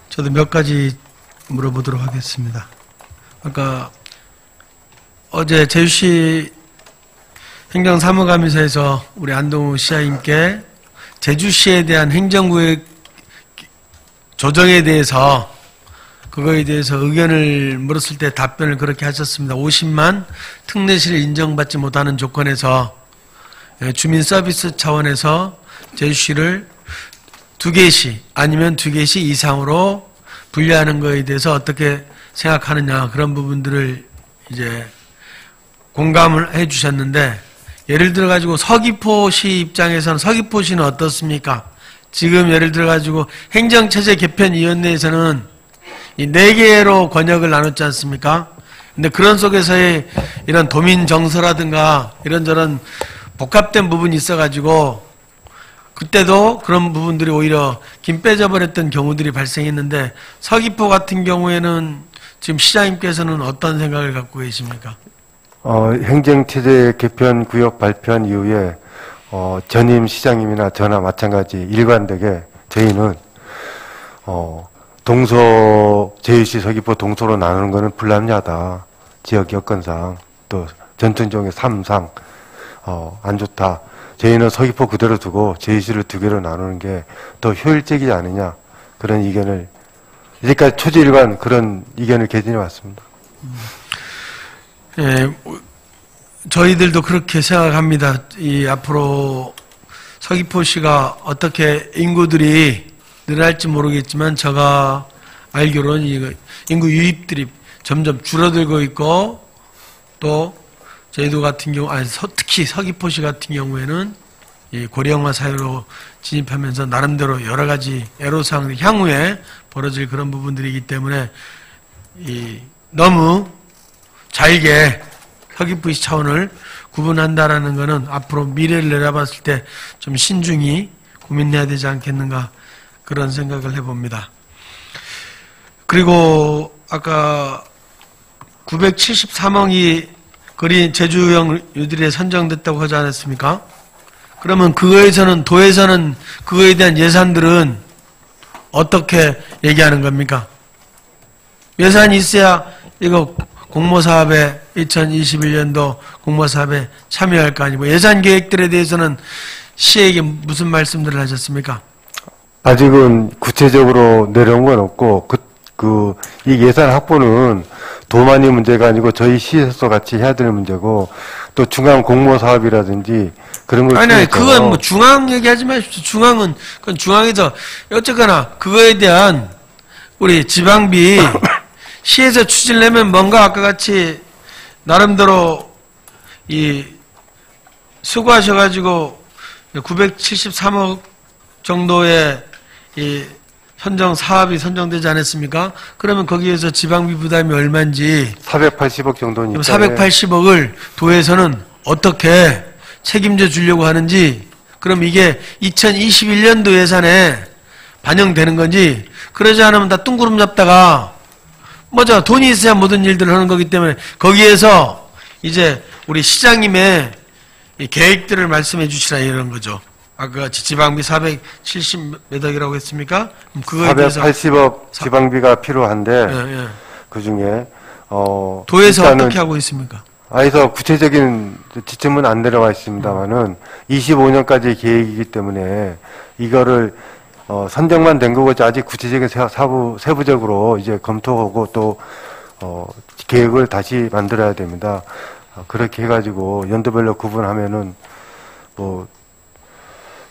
저도 몇 가지 물어보도록 하겠습니다. 아까 어제 제주시 행정사무감에서 우리 안동우 시장님께 제주시에 대한 행정구역 조정에 대해서 그거에 대해서 의견을 물었을 때 답변을 그렇게 하셨습니다. 50만 특례시를 인정받지 못하는 조건에서 주민 서비스 차원에서 제주시를 2개시 아니면 2개시 이상으로 분류하는 것에 대해서 어떻게 생각하느냐, 그런 부분들을 이제 공감을 해 주셨는데, 예를 들어 가지고 서귀포시 입장에서는 서귀포시는 어떻습니까? 지금 예를 들어 가지고 행정체제 개편위원회에서는 이 4개로 권역을 나눴지 않습니까? 근데 그런 속에서의 이런 도민 정서라든가 이런저런 복합된 부분이 있어 가지고 그때도 그런 부분들이 오히려 김 빼져버렸던 경우들이 발생했는데, 서귀포 같은 경우에는 지금 시장님께서는 어떤 생각을 갖고 계십니까? 행정체제 개편 구역 발표한 이후에 전임 시장님이나 저나 마찬가지 일관되게 저희는 제주시 서귀포 동서로 나누는 것은 불합리하다. 지역 여건상 또 전통적인 삶상 안 좋다. 저희는 서귀포 그대로 두고 제주시를 2개로 나누는 게 더 효율적이지 않느냐, 그런 의견을 이제까지 초지일관 그런 의견을 개진해 왔습니다. 예, 저희들도 그렇게 생각합니다. 이 앞으로 서귀포시가 어떻게 인구들이 늘어날지 모르겠지만 제가 알기로는 인구 유입들이 점점 줄어들고 있고, 또 저희도 같은 경우, 특히 서귀포시 같은 경우에는 이 고령화 사회로 진입하면서 나름대로 여러 가지 애로사항들이 향후에 벌어질 그런 부분들이기 때문에 너무 잘게 서귀포시 차원을 구분한다라는 것은 앞으로 미래를 내다봤을 때 좀 신중히 고민해야 되지 않겠는가, 그런 생각을 해봅니다. 그리고 아까 973억이 거리 제주형 유들에 선정됐다고 하지 않았습니까? 그러면 도에서는 그거에 대한 예산들은 어떻게 얘기하는 겁니까? 예산이 있어야 이거 공모사업에 2021년도 공모사업에 참여할 거 아니고, 예산 계획들에 대해서는 시에게 무슨 말씀들을 하셨습니까? 아직은 구체적으로 내려온 건 없고, 이 예산 확보는 도만이 문제가 아니고 저희 시에서 같이 해야 되는 문제고, 또 중앙 공모 사업이라든지 그런 걸 아니, 그건 뭐 중앙 얘기하지 마십시오. 중앙은 그건 중앙에서 어쨌거나 그거에 대한 우리 지방비 시에서 추진을 내면 뭔가 아까 같이 나름대로 수고하셔가지고 973억 정도의 선정 사업이 선정되지 않았습니까? 그러면 거기에서 지방비 부담이 얼마인지 480억 정도니까 480억을 도에서는 어떻게 책임져 주려고 하는지, 그럼 이게 2021년도 예산에 반영되는 건지, 그러지 않으면 다 뚱구름 잡다가 돈이 있어야 모든 일들을 하는 거기 때문에 거기에서 이제 우리 시장님의 이 계획들을 말씀해 주시라, 이런 거죠. 아까 같이 지방비 470몇 억이라고 했습니까? 그거에 480억 지방비가 필요한데, 예. 그 중에 도에서 어떻게 하고 있습니까? 아에서 구체적인 지침은 안 내려와 있습니다만은 25년까지 계획이기 때문에 이거를 선정만 된 거고 아직 구체적인 세부적으로 이제 검토하고 또 계획을 다시 만들어야 됩니다. 그렇게 해가지고 연도별로 구분하면은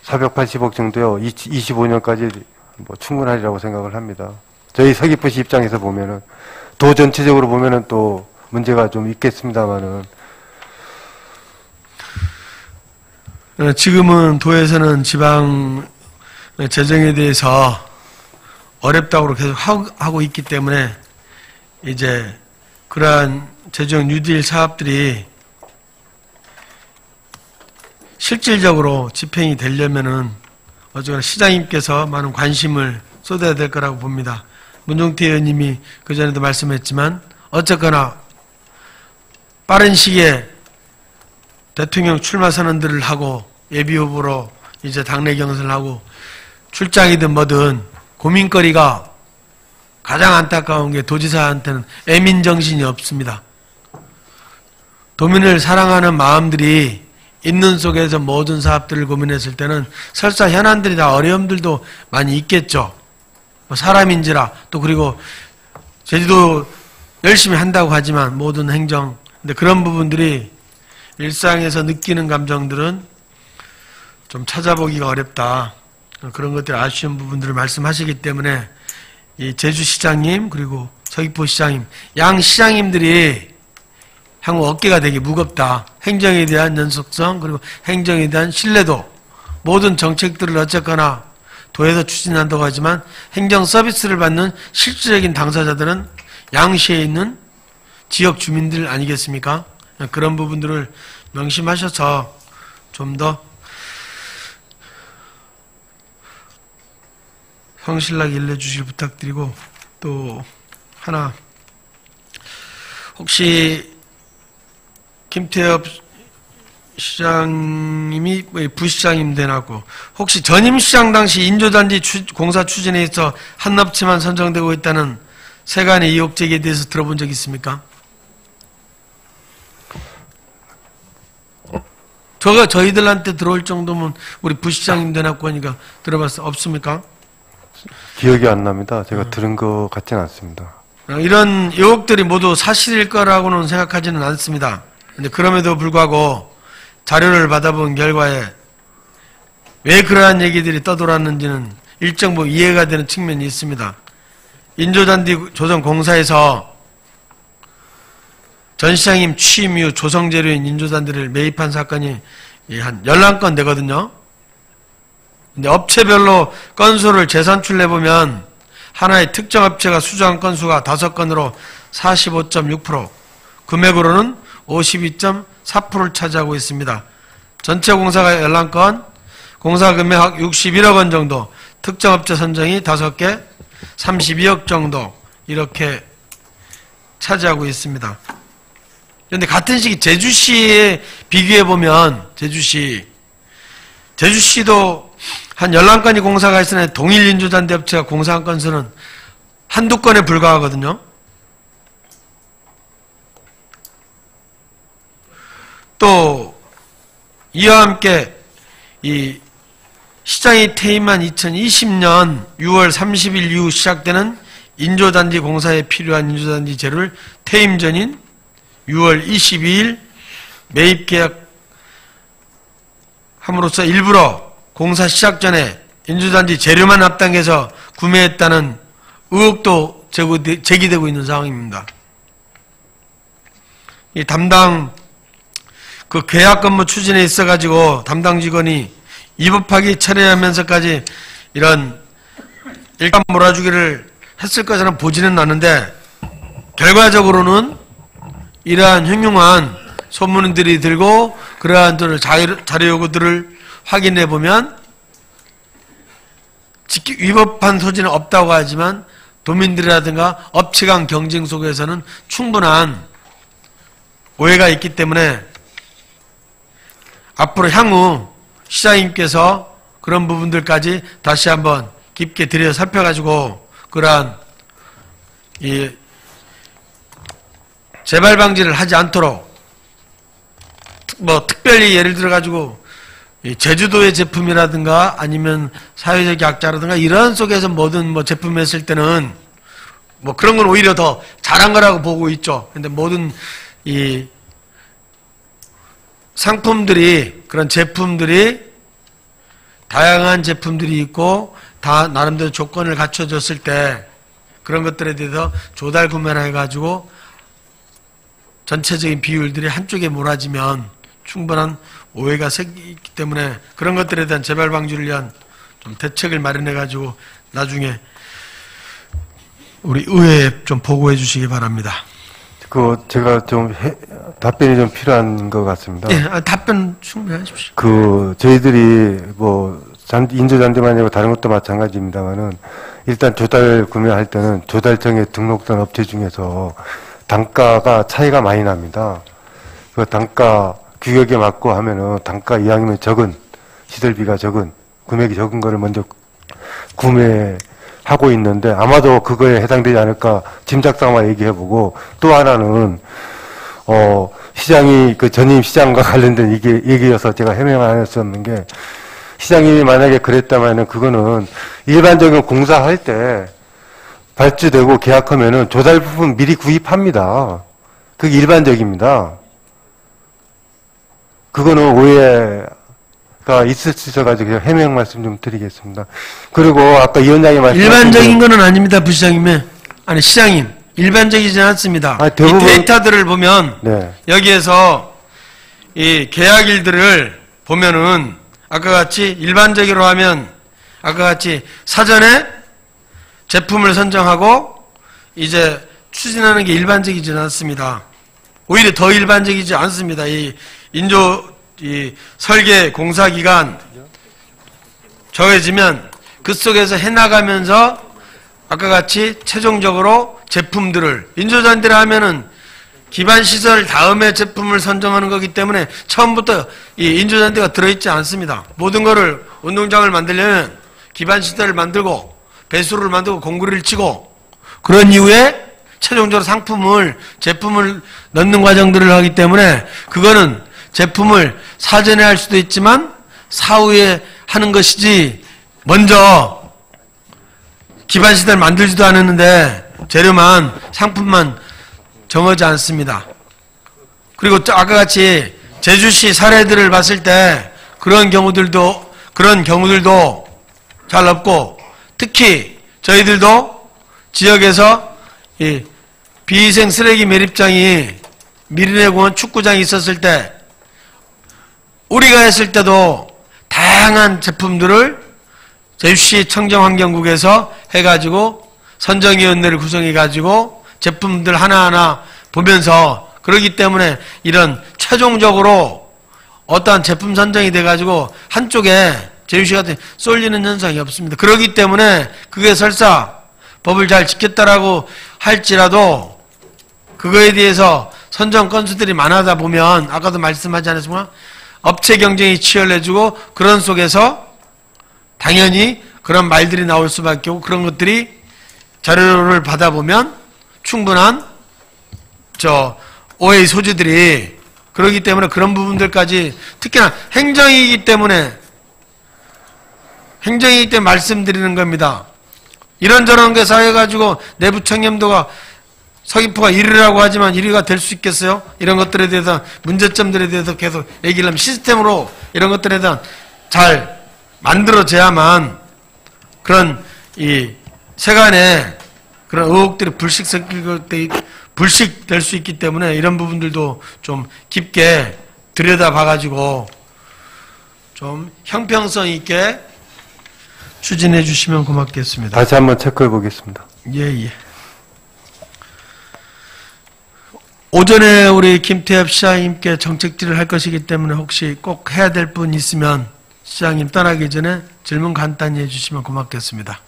480억 정도요. 25년까지 충분하리라고 생각을 합니다. 저희 서귀포시 입장에서 보면은 도 전체적으로 보면은 또 문제가 좀 있겠습니다만은, 지금은 도에서는 지방 재정에 대해서 어렵다고 계속 하고 있기 때문에 이제 그러한 재정 뉴딜 사업들이 실질적으로 집행이 되려면은 어쨌거나 시장님께서 많은 관심을 쏟아야 될 거라고 봅니다. 문종태 의원님이 그전에도 말씀했지만 어쨌거나 빠른 시기에 대통령 출마 선언들을 하고 예비후보로 이제 당내 경선을 하고 출장이든 뭐든 고민거리가 가장 안타까운 게 도지사한테는 애민정신이 없습니다. 도민을 사랑하는 마음들이 있는 속에서 모든 사업들을 고민했을 때는 설사 현안들이 다 어려움들도 많이 있겠죠. 사람인지라 또 그리고 제주도 열심히 한다고 하지만 모든 행정 근데 그런 부분들이 일상에서 느끼는 감정들은 좀 찾아보기가 어렵다. 그런 것들 아쉬운 부분들을 말씀하시기 때문에 이 제주시장님 그리고 서귀포시장님 양 시장님들이 향후 어깨가 되게 무겁다. 행정에 대한 연속성 그리고 행정에 대한 신뢰도 모든 정책들을 어쨌거나 도에서 추진한다고 하지만 행정 서비스를 받는 실질적인 당사자들은 양시에 있는 지역 주민들 아니겠습니까? 그런 부분들을 명심하셔서 좀 더 성실하게 일러주시길 부탁드리고 또 하나 혹시 김태엽 시장님이 부시장님 되나고 혹시 전임 시장 당시 인조단지 공사 추진에 있어 한 업체만 선정되고 있다는 세간의 의혹 제기에 대해서 들어본 적 있습니까? 저희들한테 들어올 정도면 우리 부시장님 되나고 하니까 들어봤어 없습니까? 기억이 안 납니다. 제가 들은 것 같지는 않습니다. 이런 의혹들이 모두 사실일 거라고는 생각하지는 않습니다. 근데 그럼에도 불구하고 자료를 받아본 결과에 왜 그러한 얘기들이 떠돌았는지는 일정 부분 이해가 되는 측면이 있습니다. 인조잔디 조성 공사에서 전 시장님 취임 이후 조성재료인 인조잔디를 매입한 사건이 한 11건 되거든요. 근데 업체별로 건수를 재산출해보면 하나의 특정 업체가 수주한 건수가 5건으로 45.6%, 금액으로는 52.4%를 차지하고 있습니다. 전체 공사가 11건, 공사 금액 61억 원 정도, 특정 업체 선정이 5개, 32억 정도 이렇게 차지하고 있습니다. 그런데 같은 시기 제주시에 비교해보면 제주시도 한 11건이 공사가 있으나 동일 인조잔디 업체가 공사한 건수는 한두 건에 불과하거든요. 또 이와 함께 이 시장이 퇴임한 2020년 6월 30일 이후 시작되는 인조잔디 공사에 필요한 인조잔디 재료를 퇴임 전인 6월 22일 매입 계약 함으로써 일부러 공사 시작 전에 인조잔디 재료만 앞당겨서 구매했다는 의혹도 제기되고 있는 상황입니다. 이 담당 그 계약 근무 추진에 있어가지고 담당 직원이 위법하게 처리하면서까지 이런 일감 몰아주기를 했을 것처럼 보지는 않는데 결과적으로는 이러한 흉흉한 소문들이 들고 그러한 자료 요구들을 확인해 보면 위법한 소지는 없다고 하지만 도민들이라든가 업체 간 경쟁 속에서는 충분한 오해가 있기 때문에 앞으로 향후 시장님께서 그런 부분들까지 다시 한번 깊게 들여 살펴가지고 그러한 이 재발 방지를 하지 않도록 특별히 예를 들어 가지고 제주도의 제품이라든가 아니면 사회적 약자라든가 이런 속에서 모든 제품 했을 때는 그런 건 오히려 더 잘한 거라고 보고 있죠. 근데 모든 이 상품들이 그런 제품들이 다양한 제품들이 있고 다 나름대로 조건을 갖춰줬을 때 그런 것들에 대해서 조달 구매를 해가지고 전체적인 비율들이 한쪽에 몰아지면 충분한 오해가 생기기 때문에 그런 것들에 대한 재발 방지를 위한 좀 대책을 마련해가지고 나중에 우리 의회에 좀 보고해 주시기 바랍니다. 제가 좀 답변이 좀 필요한 것 같습니다. 네, 답변 충분히 하십시오. 저희들이 인조잔디만 아니고 다른 것도 마찬가지입니다만은 일단 조달 구매할 때는 조달청에 등록된 업체 중에서 단가가 차이가 많이 납니다. 그 단가 규격에 맞고 하면은 단가 이왕이면 적은 시설비가 적은 금액이 적은 거를 먼저 구매하는 하고 있는데 아마도 그거에 해당되지 않을까 짐작삼아 얘기해보고, 또 하나는 시장이 그 전임 시장과 관련된 얘기여서 제가 해명을 안 할 수 없는 게, 시장님이 만약에 그랬다면은 그거는 일반적인 공사할 때 발주되고 계약하면은 조달 부품 미리 구입합니다. 그게 일반적입니다. 그거는 오해가 있을 수 있어가지고 그냥 해명 말씀 좀 드리겠습니다. 그리고 아까 이 원장이 말씀하신 일반적인 거는 아닙니다, 부시장님. 아니, 시장님. 일반적이지 않습니다. 대부분, 이 데이터들을 보면 네. 여기에서 이 계약일들을 보면은 아까 같이 일반적으로 하면 아까 같이 사전에 제품을 선정하고 이제 추진하는 게 일반적이지는 않습니다. 오히려 더 일반적이지 않습니다. 이 설계 공사 기간 정해지면 그 속에서 해나가면서 아까 같이 최종적으로 제품들을 인조잔디를 하면은 기반 시설 다음에 제품을 선정하는 거기 때문에 처음부터 이 인조잔디가 들어있지 않습니다. 모든 거를 운동장을 만들려면 기반 시설을 만들고 배수를 만들고 공구리를 치고 그런 이후에 최종적으로 제품을 넣는 과정들을 하기 때문에 그거는 제품을 사전에 할 수도 있지만 사후에 하는 것이지 먼저 기반 시설 만들지도 않았는데 재료만 상품만 정하지 않습니다. 그리고 아까 같이 제주시 사례들을 봤을 때 그런 경우들도 잘 없고 특히 저희들도 지역에서 이 비위생 쓰레기 매립장이 미르네공원 축구장이 있었을 때 우리가 했을 때도 다양한 제품들을 제주시 청정환경국에서 해가지고 선정위원회를 구성해가지고 제품들 하나하나 보면서 그러기 때문에 이런 최종적으로 어떠한 제품 선정이 돼가지고 한쪽에 제주시 같은 쏠리는 현상이 없습니다. 그러기 때문에 그게 설사 법을 잘 지켰다라고 할지라도 그거에 대해서 선정 건수들이 많아다 보면 아까도 말씀하지 않았습니까? 업체 경쟁이 치열해지고 그런 속에서 당연히 그런 말들이 나올 수밖에 없고 그런 것들이 자료를 받아보면 충분한 오해의 소지들이 그러기 때문에 그런 부분들까지 특히나 행정이기 때문에 말씀드리는 겁니다. 이런저런 게 쌓여가지고 내부 청렴도가 서귀포가 1위라고 하지만 1위가 될 수 있겠어요? 이런 것들에 대해서 문제점들에 대해서 계속 얘기를 하면 시스템으로 이런 것들에 대한 잘 만들어져야만 그런 이 세간에 그런 의혹들이 불식될 수 있기 때문에 이런 부분들도 좀 깊게 들여다봐가지고 좀 형평성 있게 추진해 주시면 고맙겠습니다. 다시 한번 체크해 보겠습니다. 예. 오전에 우리 김태엽 시장님께 정책질을 할 것이기 때문에 혹시 꼭 해야 될 분 있으면 시장님 떠나기 전에 질문 간단히 해주시면 고맙겠습니다.